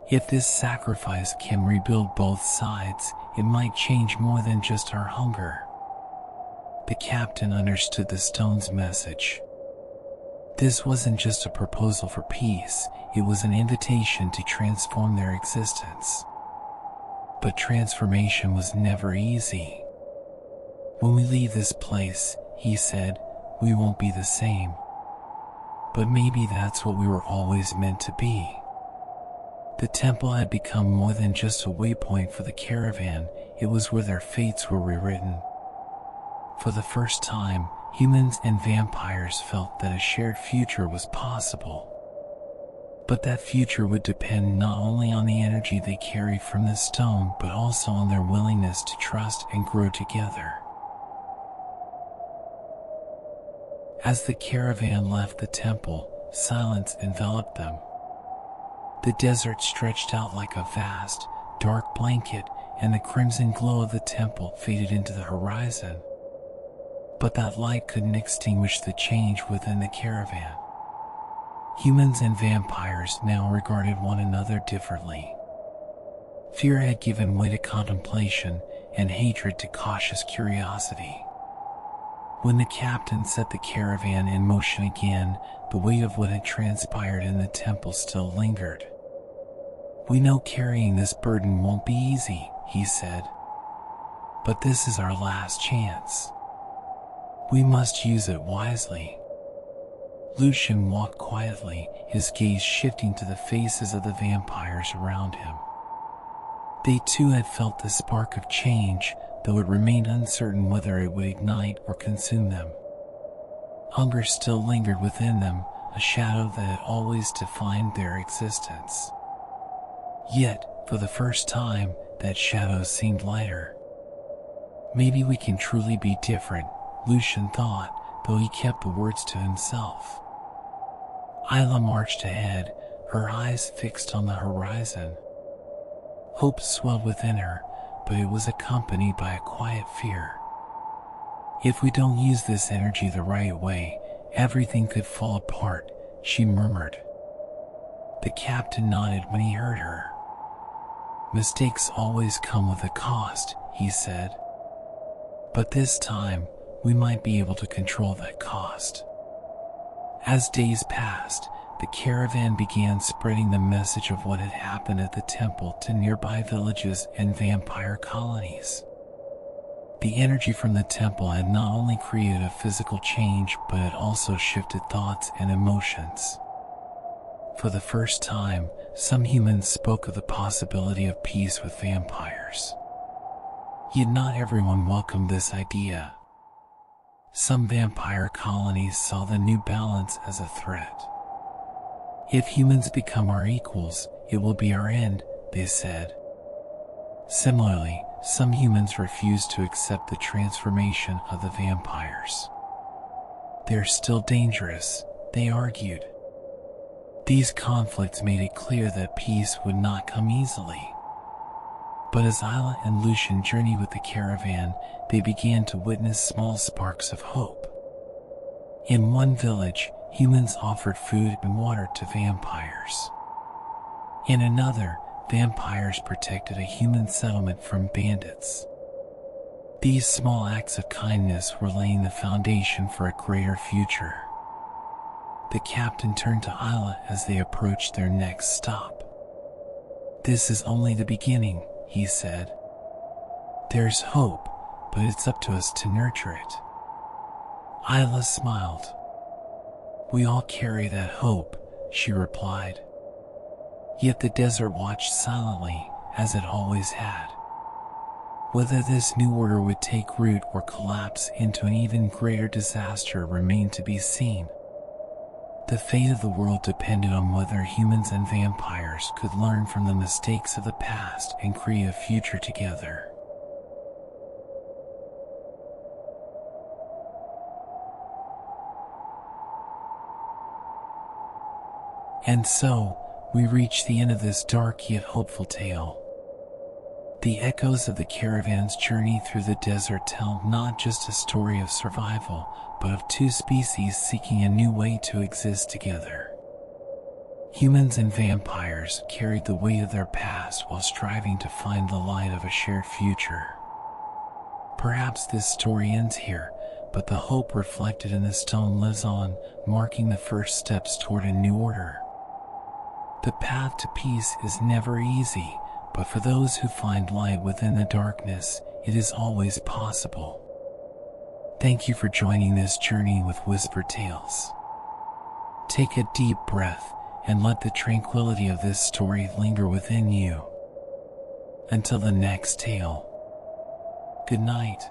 Speaker 1: "If this sacrifice can rebuild both sides, it might change more than just our hunger." The captain understood the stone's message. This wasn't just a proposal for peace, it was an invitation to transform their existence. But transformation was never easy. "When we leave this place," he said, "we won't be the same. But maybe that's what we were always meant to be." The temple had become more than just a waypoint for the caravan, it was where their fates were rewritten. For the first time, humans and vampires felt that a shared future was possible. But that future would depend not only on the energy they carried from the stone, but also on their willingness to trust and grow together. As the caravan left the temple, silence enveloped them. The desert stretched out like a vast, dark blanket, and the crimson glow of the temple faded into the horizon. But that light couldn't extinguish the change within the caravan. Humans and vampires now regarded one another differently. Fear had given way to contemplation, and hatred to cautious curiosity. When the captain set the caravan in motion again, the weight of what had transpired in the temple still lingered. "We know carrying this burden won't be easy," he said. "But this is our last chance. We must use it wisely." Lucian walked quietly, his gaze shifting to the faces of the vampires around him. They too had felt the spark of change, though it remained uncertain whether it would ignite or consume them. Hunger still lingered within them, a shadow that had always defined their existence. Yet, for the first time, that shadow seemed lighter. "Maybe we can truly be different," Lucian thought, though he kept the words to himself. Isla marched ahead, her eyes fixed on the horizon. Hope swelled within her, but it was accompanied by a quiet fear. If we don't use this energy the right way, everything could fall apart, she murmured. The captain nodded when he heard her. Mistakes always come with a cost, he said. But this time, we might be able to control that cost. As days passed, the caravan began spreading the message of what had happened at the temple to nearby villages and vampire colonies. The energy from the temple had not only created a physical change, but it also shifted thoughts and emotions. For the first time, some humans spoke of the possibility of peace with vampires. Yet not everyone welcomed this idea. Some vampire colonies saw the new balance as a threat. If humans become our equals, it will be our end, they said. Similarly, some humans refused to accept the transformation of the vampires. They're still dangerous, they argued. These conflicts made it clear that peace would not come easily. But as Isla and Lucian journeyed with the caravan, they began to witness small sparks of hope. In one village, humans offered food and water to vampires. In another, vampires protected a human settlement from bandits. These small acts of kindness were laying the foundation for a greater future. The captain turned to Isla as they approached their next stop. "This is only the beginning," he said. "There's hope, but it's up to us to nurture it." Isla smiled. "We all carry that hope," she replied. Yet the desert watched silently, as it always had. Whether this new order would take root or collapse into an even greater disaster remained to be seen. The fate of the world depended on whether humans and vampires could learn from the mistakes of the past and create a future together. And so, we reach the end of this dark yet hopeful tale. The echoes of the caravan's journey through the desert tell not just a story of survival, but of two species seeking a new way to exist together. Humans and vampires carried the weight of their past while striving to find the light of a shared future. Perhaps this story ends here, but the hope reflected in the stone lives on, marking the first steps toward a new order. The path to peace is never easy, but for those who find light within the darkness, it is always possible. Thank you for joining this journey with Whispered Tales. Take a deep breath and let the tranquility of this story linger within you. Until the next tale, good night.